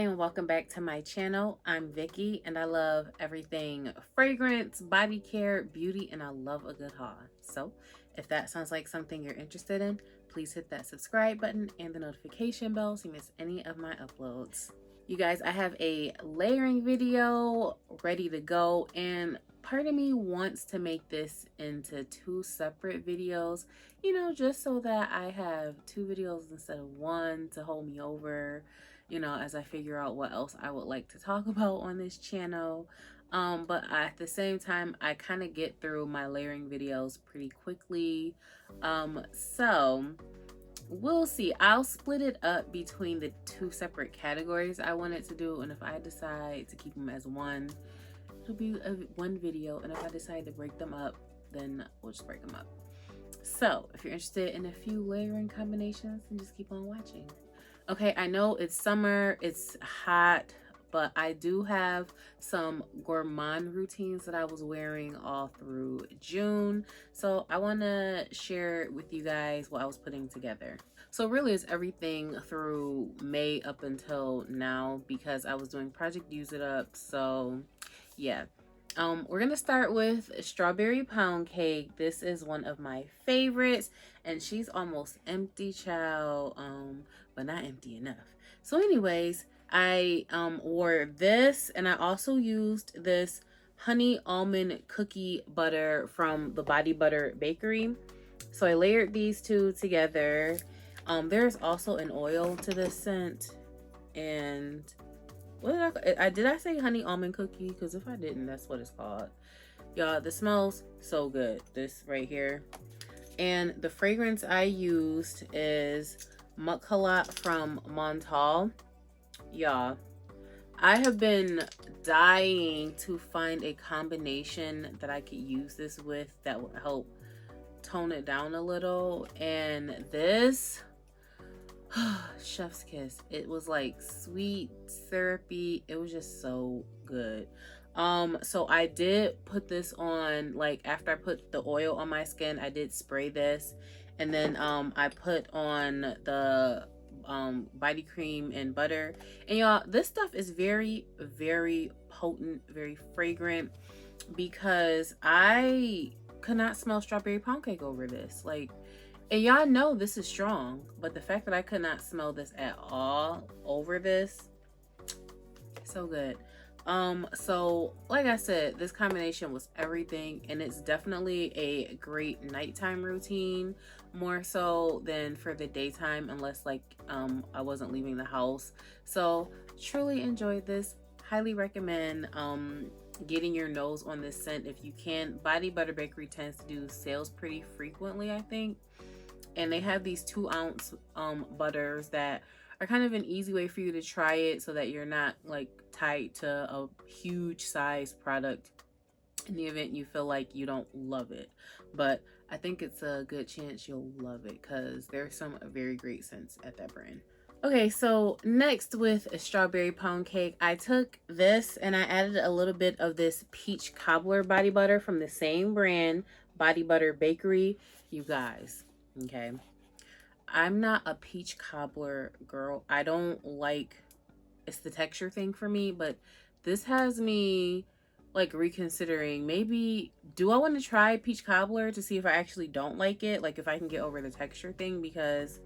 and welcome back to my channel. I'm Vicky and I love everything fragrance, body care, beauty, and I love a good haul. So if that sounds like something you're interested in, please hit that subscribe button and the notification bell so you miss any of my uploads. You guys, I have a layering video ready to go, and part of me wants to make this into two separate videos, you know, just so that I have two videos instead of one to hold me over, you know, as I figure out what else I would like to talk about on this channel. But at the same time, I kind of get through my layering videos pretty quickly. So we'll see. I'll split it up between the two separate categories I wanted to do, and if I decide to keep them as one, it'll be one video, and if I decide to break them up, then we'll just break them up. So if you're interested in a few layering combinations, then just keep on watching. Okay, I know it's summer, it's hot, but I do have some gourmand routines that I was wearing all through June. So I want to share with you guys what I was putting together. So really it's everything through May up until now because I was doing Project Use It Up. So yeah. We're gonna start with strawberry pound cake. This is one of my favorites, and she's almost empty, child, but not empty enough. So anyways, I wore this, and I also used this honey almond cookie butter from the Body Butter Bakery. So I layered these two together. There's also an oil to this scent, and what did I say honey almond cookie? Because if I didn't, that's what it's called. Y'all, this smells so good. This right here. And the fragrance I used is Mukhalat from Montal. Y'all, I have been dying to find a combination that I could use this with that would help tone it down a little. And this, chef's kiss. It was like sweet, syrupy. It was just so good. So I did put this on, like after I put the oil on my skin, I did spray this, and then I put on the body cream and butter. And y'all, this stuff is very, very potent, very fragrant, because I could not smell strawberry pound cake over this. Like, and y'all know this is strong, but the fact that I could not smell this at all over this, so good. So like I said, this combination was everything, and it's definitely a great nighttime routine, more so than for the daytime, unless like I wasn't leaving the house. So truly enjoyed this. Highly recommend getting your nose on this scent if you can. Body Butter Bakery tends to do sales pretty frequently, I think, and they have these 2-ounce butters that are kind of an easy way for you to try it, so that you're not like tied to a huge size product in the event you feel like you don't love it. But I think it's a good chance you'll love it, because there's some very great scents at that brand. Okay, so next with a strawberry pound cake, I took this and I added a little bit of this peach cobbler body butter from the same brand, Body Butter Bakery. You guys, okay, I'm not a peach cobbler girl. I don't like, it's the texture thing for me, but this has me like reconsidering, maybe do I want to try peach cobbler to see if I actually don't like it, like if I can get over the texture thing, because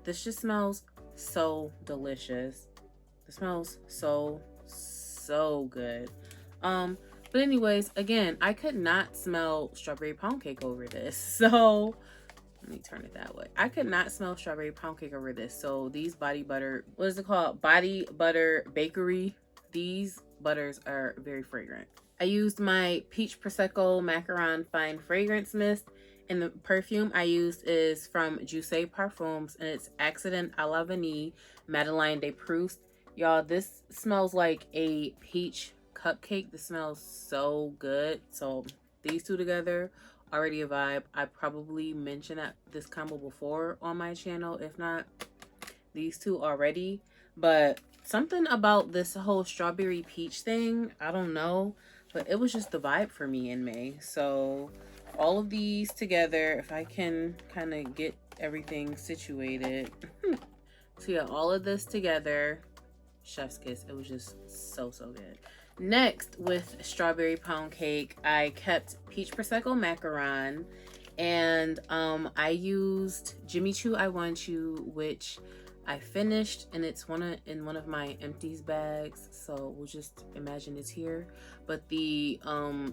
this just smells so delicious. It smells so good. But anyways, again, I could not smell strawberry pound cake over this. So let me turn it that way. I could not smell strawberry pound cake over this. So these Body Butter, what is it called? Body Butter Bakery. These butters are very fragrant. I used my Peach Prosecco Macaron Fine Fragrance Mist, and the perfume I used is from Jose Parfums, and it's Accident à la Vanille Madeleine de Proust. Y'all, this smells like a peach cupcake. This smells so good. So these two together, already a vibe. I probably mentioned this combo before on my channel, if not these two already. But something about this whole strawberry peach thing, I don't know, but it was just the vibe for me in May. So all of these together, if I can kind of get everything situated. So yeah, all of this together chef's kiss. It was just so good. Next, with strawberry pound cake, I kept peach prosecco macaron, and I used Jimmy Choo I Want You, which I finished, and it's in one of my empties bags, so we'll just imagine it's here. But the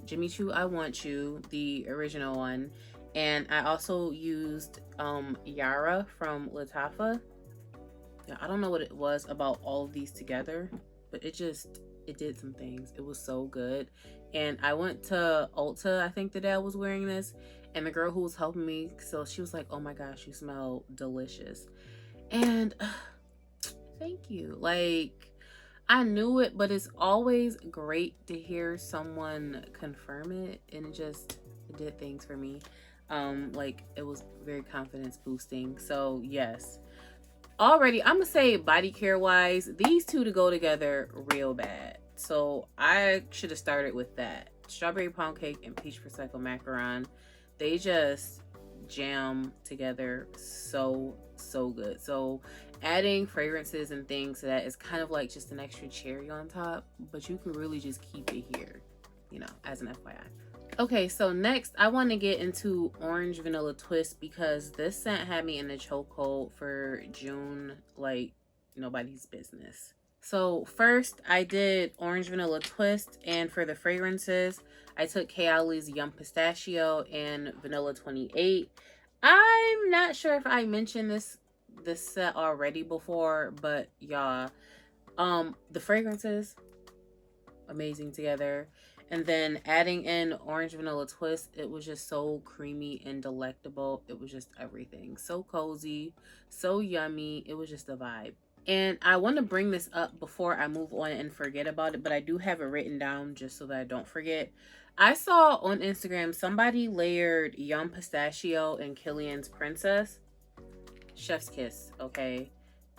Jimmy Choo I Want You, the original one, and I also used Yara from Latafa. Yeah, I don't know what it was about all of these together, but it did some things. It was so good. And I went to Ulta, I think the day I was wearing this, and the girl who was helping me, so she was like, oh my gosh, you smell delicious. And thank you. Like, I knew it, but it's always great to hear someone confirm it, and it did things for me. Like, it was very confidence boosting. So yes, already I'm gonna say body care wise, these two to go together real bad. So I should have started with that. Strawberry pound cake and peach prosecco macaron, they just jam together so good. So adding fragrances and things to that is kind of like just an extra cherry on top, but you can really just keep it here, you know, as an FYI. Okay, so next I want to get into Orange Vanilla Twist, because this scent had me in the chokehold for June like nobody's business. So first I did Orange Vanilla Twist, and for the fragrances I took Kayali's Yum Pistachio and Vanilla 28. I'm not sure if I mentioned this set already before, but y'all, the fragrances amazing together. And then adding in Orange Vanilla Twist, it was just so creamy and delectable. It was just everything. So cozy, so yummy. It was just a vibe. And I want to bring this up before I move on and forget about it, but I do have it written down just so that I don't forget. I saw on Instagram somebody layered Yum Pistachio and Killian's Princess. Chef's kiss, okay?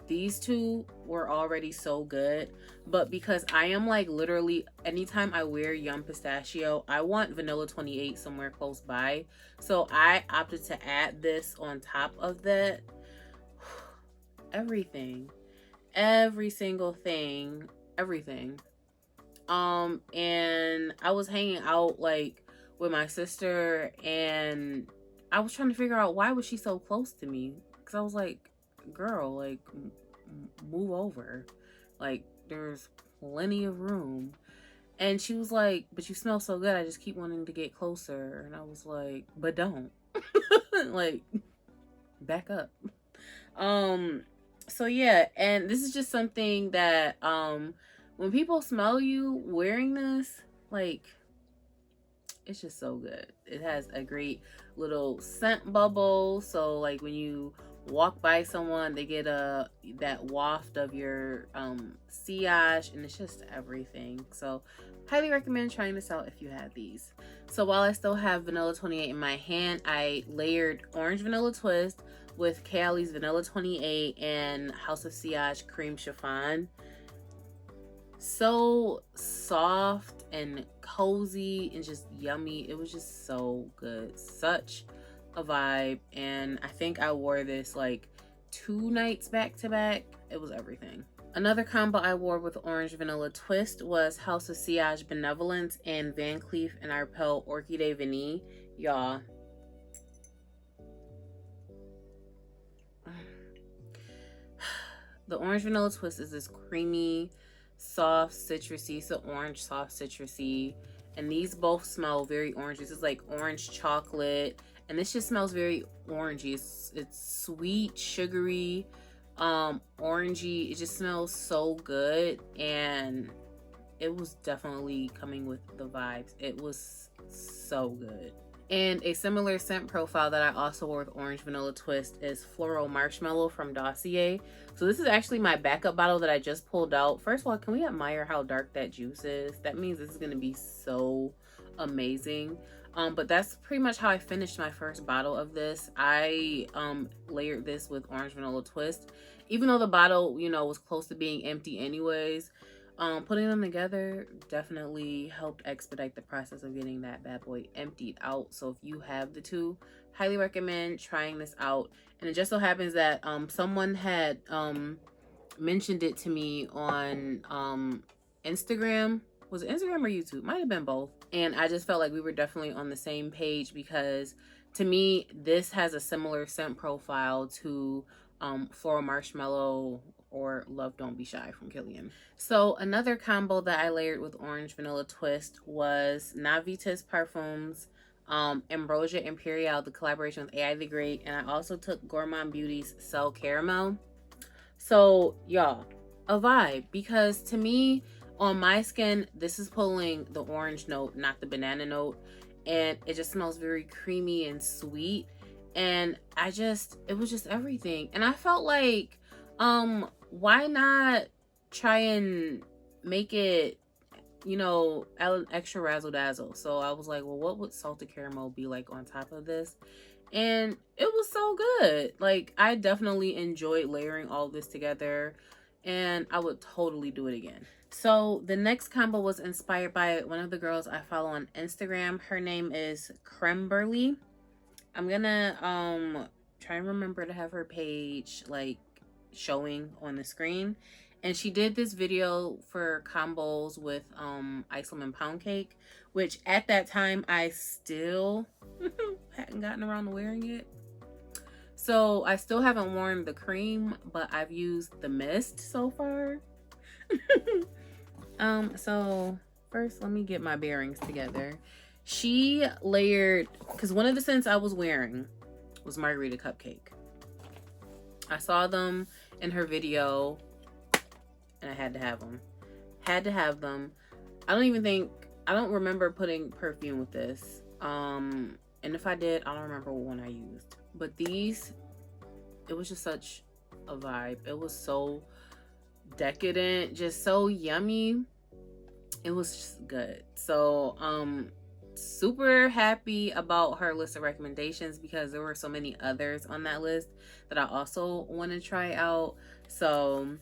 These two were already so good, but because I am like literally anytime I wear Yum Pistachio, I want Vanilla 28 somewhere close by, so I opted to add this on top of that. Everything, every single thing, everything. And I was hanging out like with my sister, and I was trying to figure out why was she so close to me, because I was like, girl, like move over, like there's plenty of room. And she was like, but you smell so good, I just keep wanting to get closer. And I was like, but don't. Like, back up. So yeah, and this is just something that when people smell you wearing this, like, it's just so good. It has a great little scent bubble, so like when you walk by someone, they get that waft of your sillage, and it's just everything. So highly recommend trying this out if you have these. So while I still have Vanilla 28 in my hand, I layered Orange Vanilla Twist with Kayali's Vanilla 28 and House of Sillage Cream Chiffon. So soft and cozy and just yummy. It was just so good. Such a vibe. And I think I wore this like 2 nights back to back. It was everything. Another combo I wore with Orange Vanilla Twist was House of Sillage Benevolence and Van Cleef and Arpels Orchidee Vanille. Y'all, the Orange Vanilla Twist is this creamy, soft, citrusy. So orange, soft, citrusy. And these both smell very orangey. This is like orange chocolate. And this just smells very orangey. It's sweet, sugary, orangey. It just smells so good. And it was definitely coming with the vibes. It was so good. And a similar scent profile that I also wore with Orange Vanilla Twist is Floral Marshmallow from Dossier. So this is actually my backup bottle that I just pulled out. First of all, can we admire how dark that juice is? That means this is going to be so amazing. But that's pretty much how I finished my first bottle of this. I layered this with Orange Vanilla Twist. Even though the bottle, you know, was close to being empty anyways, putting them together definitely helped expedite the process of getting that bad boy emptied out. So if you have the two, highly recommend trying this out. And it just so happens that someone had mentioned it to me on Instagram. Was it Instagram or YouTube? Might have been both. And I just felt like we were definitely on the same page, because to me, this has a similar scent profile to Floral Marshmallow or Love Don't Be Shy from Killian. So another combo that I layered with Orange Vanilla Twist was Navitas Parfums Ambrosia Imperial, the collaboration with AI the Great, and I also took Gourmand Beauty's Cell Caramel. So y'all, a vibe, because to me, on my skin, this is pulling the orange note, not the banana note, and it just smells very creamy and sweet, and it was just everything. And I felt like why not try and make it, you know, extra razzle dazzle? So I was like, well, what would salted caramel be like on top of this? And it was so good. Like, I definitely enjoyed layering all this together, and I would totally do it again. So the next combo was inspired by one of the girls I follow on Instagram. Her name is Beverly. I'm gonna try and remember to have her page like showing on the screen. And she did this video for combos with ice lemon pound cake, which at that time I still hadn't gotten around to wearing it. So I still haven't worn the cream, but I've used the mist so far. So first let me get my bearings together. She layered, because one of the scents I was wearing was Margarita Cupcake. I saw them in her video and I had to have them. I don't remember putting perfume with this. And if I did, I don't remember what one I used. But these, it was just such a vibe. It was so decadent, just so yummy. It was just good. So super happy about her list of recommendations, because there were so many others on that list that I also want to try out. So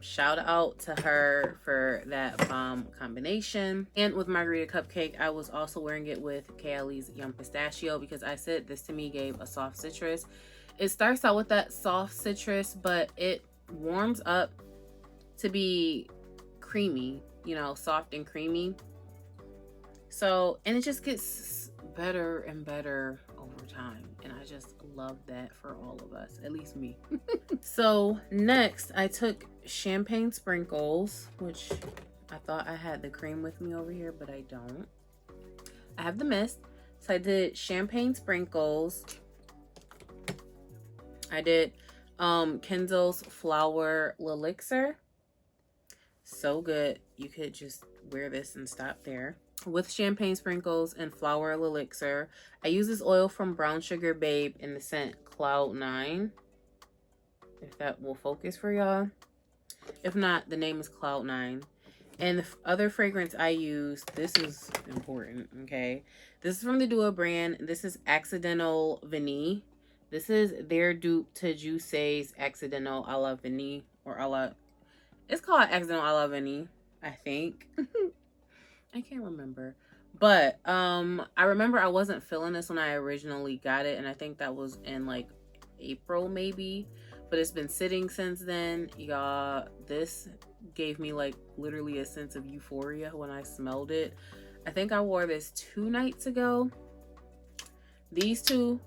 shout out to her for that bomb combination. And with Margarita Cupcake, I was also wearing it with Kaylee's Yum Pistachio, because I said this to me gave a soft citrus. It starts out with that soft citrus, but it warms up to be creamy, you know, soft and creamy. So, and it just gets better and better over time. And I just love that for all of us, at least me. So next I took Champagne Sprinkles, which I thought I had the cream with me over here, but I don't. I have the mist. So I did Champagne Sprinkles. I did Kenzo's Flower Elixir. So good. You could just wear this and stop there. With Champagne Sprinkles and Flower Elixir, I use this oil from Brown Sugar Babe in the scent Cloud 9. If that will focus for y'all. If not, the name is Cloud 9. And the other fragrance I use, this is important, okay? This is from the Duo brand. This is Accidental Vanille. This is their dupe to Jose's Accidental a la Vanille, or a la... It's called Accidental a la Vanille, I think. I can't remember. But I remember I wasn't feeling this when I originally got it, and I think that was in like April maybe. But it's been sitting since then. Y'all, this gave me like literally a sense of euphoria when I smelled it. I think I wore this 2 nights ago. These two,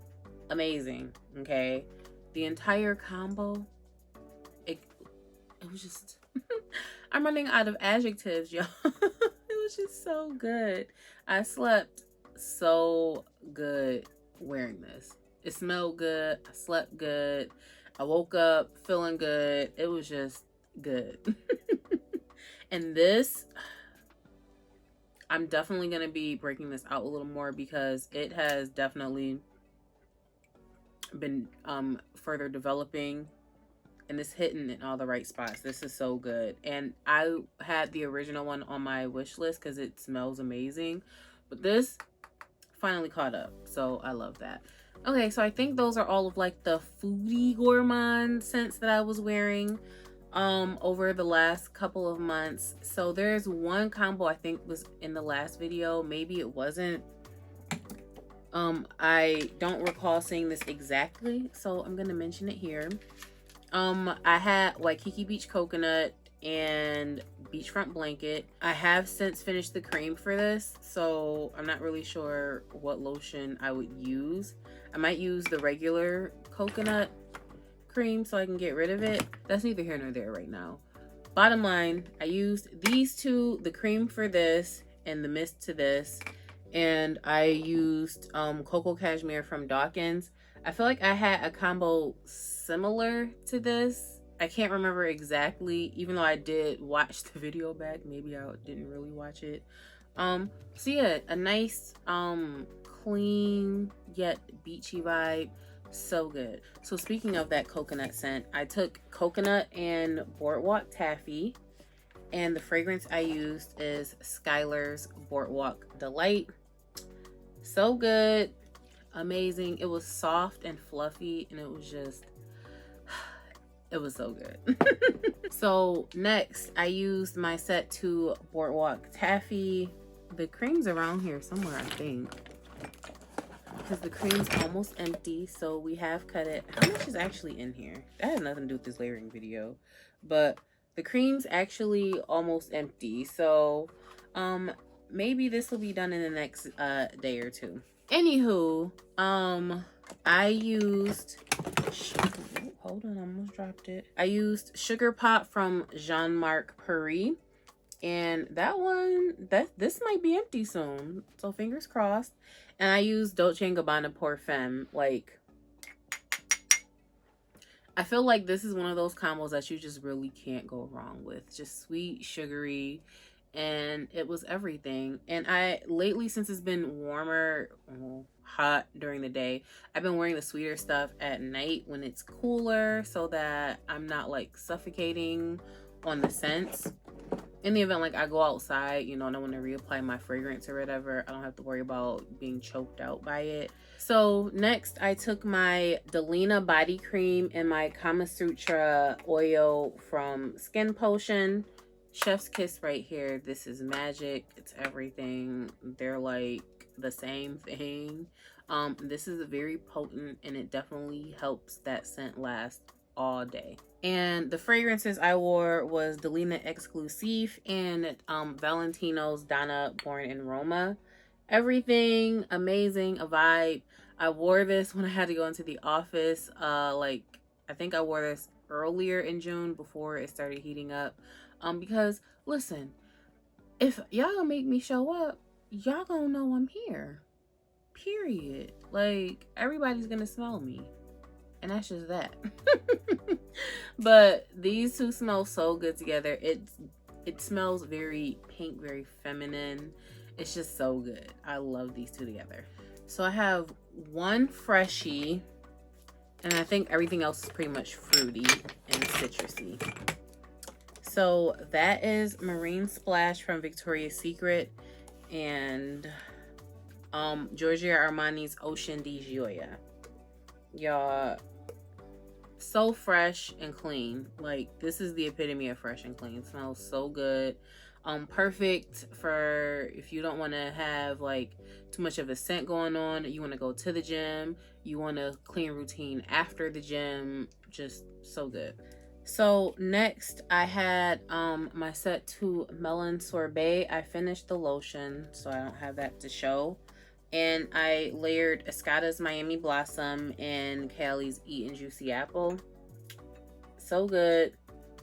amazing, okay? The entire combo, it was just... I'm running out of adjectives, y'all. It was just so good. I slept so good wearing this. It smelled good. I slept good. I woke up feeling good. It was just good. And this, I'm definitely going to be breaking this out a little more, because it has definitely been further developing. And it's hitting in all the right spots. This is so good. And I had the original one on my wish list because it smells amazing. But this finally caught up. So I love that. Okay, so I think those are all of like the foodie gourmand scents that I was wearing over the last couple of months. So there's one combo I think was in the last video. Maybe it wasn't. I don't recall saying this exactly. So I'm going to mention it here. I had Waikiki Beach Coconut and Beachfront Blanket. I have since finished the cream for this, so I'm not really sure what lotion I would use. I might use the regular coconut cream so I can get rid of it. That's neither here nor there right now. Bottom line, I used these two, the cream for this and the mist to this, and I used Cocoa Cashmere from Dawkins. I feel like I had a combo similar to this. I can't remember exactly, even though I did watch the video back. Maybe I didn't really watch it. So yeah, a nice clean yet beachy vibe. So good. So speaking of that coconut scent, I took coconut and boardwalk taffy, and the fragrance I used is Skylar's Boardwalk Delight. So good, amazing. It was soft and fluffy, and it was just, it was so good. So next, I used my set 2 Boardwalk Taffy. The cream's around here somewhere, I think, because the cream's almost empty, so we have cut it. How much is actually in here? That has nothing to do with this layering video, but the cream's actually almost empty, so maybe this will be done in the next day or two. Anywho, I used, hold on, I almost dropped it. I used Sugar Pop from Jean-Marc Paris, and that one, this might be empty soon, so fingers crossed. And I used Dolce & Gabbana Perfume. Like, I feel like this is one of those combos that you just really can't go wrong with. Just sweet, sugary, and it was everything. And I lately, since it's been warmer, hot during the day, I've been wearing the sweeter stuff at night when it's cooler, so that I'm not like suffocating on the scents. In the event like I go outside, you know, and I want to reapply my fragrance or whatever, I don't have to worry about being choked out by it. So next, I took my Delina body cream and my Kama Sutra oil from Skin Potion. Chef's kiss right here. This is magic. It's everything. They're like the same thing. This is very potent, and it definitely helps that scent last all day. And the fragrances I wore was Delina Exclusive and Valentino's Donna Born in Roma. Everything amazing, a vibe. I wore this when I had to go into the office. Like, I think I wore this earlier in June before it started heating up. Because listen, if y'all gonna make me show up, y'all gonna know I'm here. Period. Like, everybody's gonna smell me. And that's just that. But these two smell so good together. It smells very pink, very feminine. It's just so good. I love these two together. So I have one freshie, and I think everything else is pretty much fruity and citrusy. So that is Marine Splash from Victoria's Secret and Giorgio Armani's Ocean di Gioia. Y'all, so fresh and clean. Like, this is the epitome of fresh and clean. It smells so good. Perfect for if you don't want to have like too much of a scent going on, you want to go to the gym, you want a clean routine after the gym. Just so good. So next I had my set 2 Melon Sorbet. I finished the lotion, so I don't have that to show. And I layered Escada's Miami Blossom and Kaylee's Eat and Juicy Apple. So good.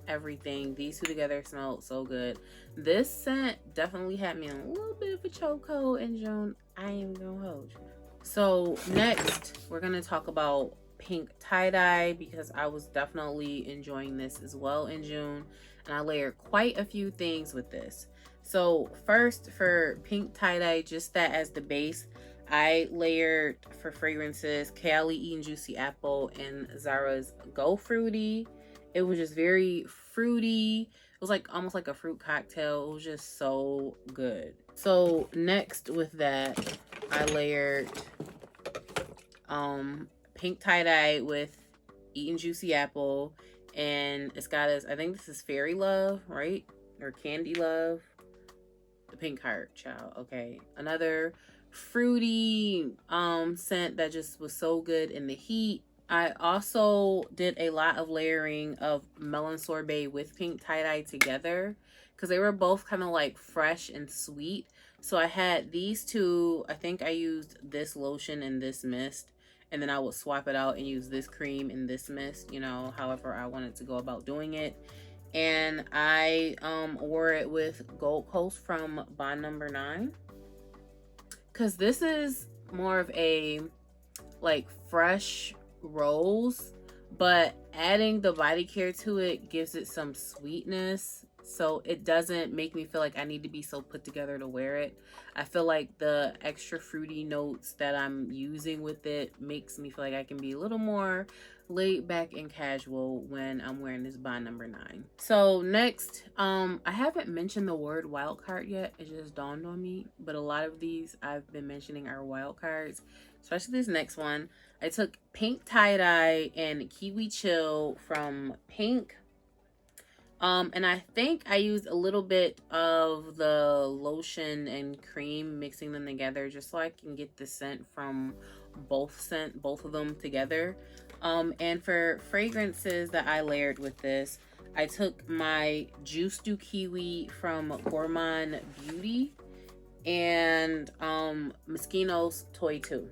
Everything. These two together smell so good. This scent definitely had me in a little bit of a chokehold in June. I ain't gonna hold you. So next, we're gonna talk about pink tie-dye, because I was definitely enjoying this as well in June. And I layered quite a few things with this. So first, for pink tie-dye, just that as the base, I layered for fragrances Kaylee Eat and Juicy Apple and Zara's Go Fruity. It was just very fruity. It was like almost like a fruit cocktail. It was just so good. So next with that, I layered pink tie-dye with Eat and Juicy Apple, and it's got this, I think this is Fairy Love, right? Or Candy Love. The pink heart, child. Okay, another fruity scent that just was so good in the heat. I also did a lot of layering of Melon Sorbet with pink tie-dye together because they were both kind of like fresh and sweet. So I had these two. I think I used this lotion and this mist, and then I would swap it out and use this cream and this mist, you know, however I wanted to go about doing it. And I wore it with Gold Coast from Bond Number 9 because this is more of a like fresh rose, but adding the body care to it gives it some sweetness, so it doesn't make me feel like I need to be so put together to wear it. I feel like the extra fruity notes that I'm using with it makes me feel like I can be a little more laid back and casual when I'm wearing this Bond Number 9. So next, I haven't mentioned the word wild card yet. It just dawned on me, but a lot of these I've been mentioning are wild cards, especially this next one. I took pink tie-dye and kiwi chill from Pink. And I think I used a little bit of the lotion and cream, mixing them together just so I can get the scent from both of them together. And for fragrances that I layered with this, I took my Juice Du Kiwi from Gourmand Beauty and Moschino's Toy 2.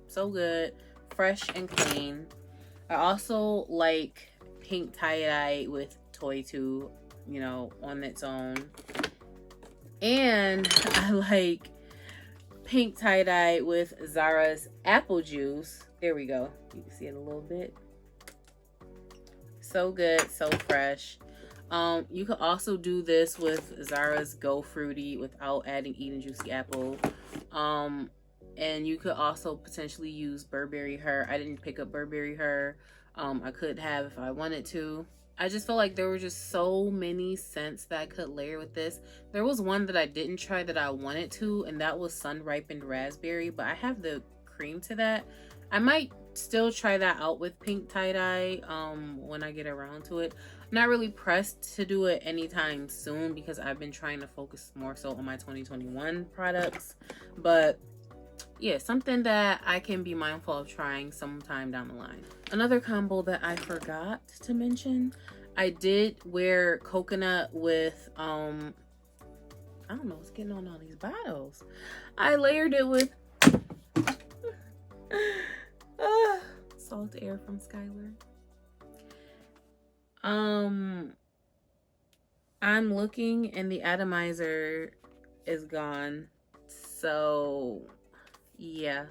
So good, fresh and clean. I also like pink tie-dye with Toy 2, you know, on its own. And I like pink tie-dye with Zara's Apple Juice. There we go. You can see it a little bit. So good, so fresh. You could also do this with Zara's Go Fruity without adding Eden Juicy Apple. And you could also potentially use Burberry Her. I didn't pick up Burberry Her. I could have if I wanted to. I just felt like there were just so many scents that I could layer with this. There was one that I didn't try that I wanted to, and that was Sun Ripened Raspberry, but I have the cream to that. I might still try that out with pink tie-dye when I get around to it. I'm not really pressed to do it anytime soon because I've been trying to focus more so on my 2021 products. But yeah, something that I can be mindful of trying sometime down the line. Another combo that I forgot to mention, I did wear coconut with I don't know what's getting on all these bottles. I layered it with salt air from Skylar. I'm looking and the atomizer is gone, so yeah,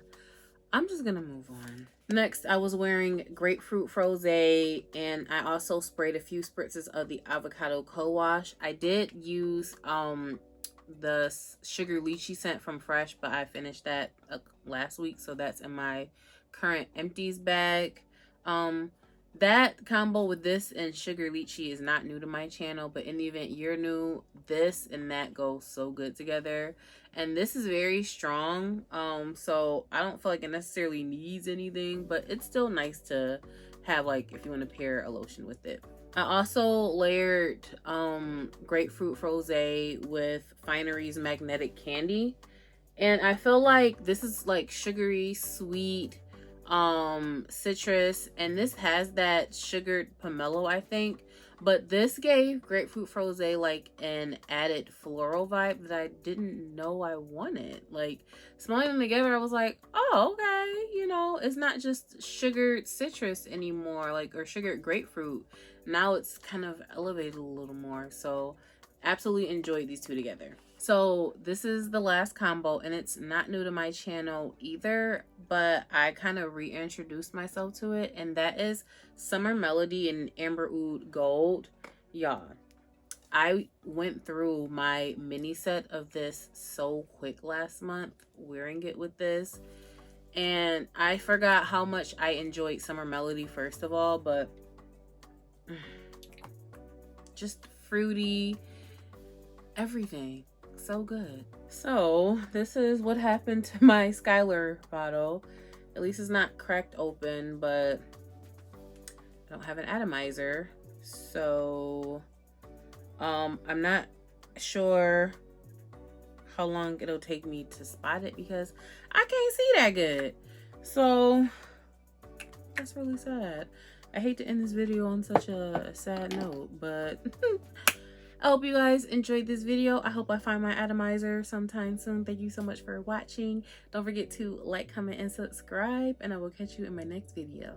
I'm just gonna move on. Next, I was wearing Grapefruit Jose, and I also sprayed a few spritzes of the avocado co-wash. I did use the sugar lychee scent from Fresh, but I finished that last week, so that's in my current empties bag. That combo with this and sugar lychee is not new to my channel, but in the event you're new, this and that go so good together. And this is very strong, so I don't feel like it necessarily needs anything, but it's still nice to have, like, if you want to pair a lotion with it. I also layered Grapefruit Jose with Finery's Magnetic Candy, and I feel like this is like sugary, sweet, citrus, and this has that sugared pomelo, I think, but this gave Grapefruit Jose like an added floral vibe that I didn't know I wanted. Like, smelling them together, I was like, oh, okay, you know, it's not just sugared citrus anymore, like, or sugared grapefruit. Now it's kind of elevated a little more, so absolutely enjoyed these two together. So this is the last combo, and it's not new to my channel either, but I kind of reintroduced myself to it, and that is Summer Melody and Amber Oud Gold. Y'all, I went through my mini set of this so quick last month, wearing it with this, and I forgot how much I enjoyed Summer Melody first of all, but just fruity, everything. So good. So this is what happened to my Skylar bottle. At least it's not cracked open, but I don't have an atomizer, so I'm not sure how long it'll take me to spot it because I can't see that good. So That's really sad. I hate to end this video on such a sad note, but I hope you guys enjoyed this video. I hope I find my atomizer sometime soon. Thank you so much for watching. Don't forget to like, comment, and subscribe, and I will catch you in my next video.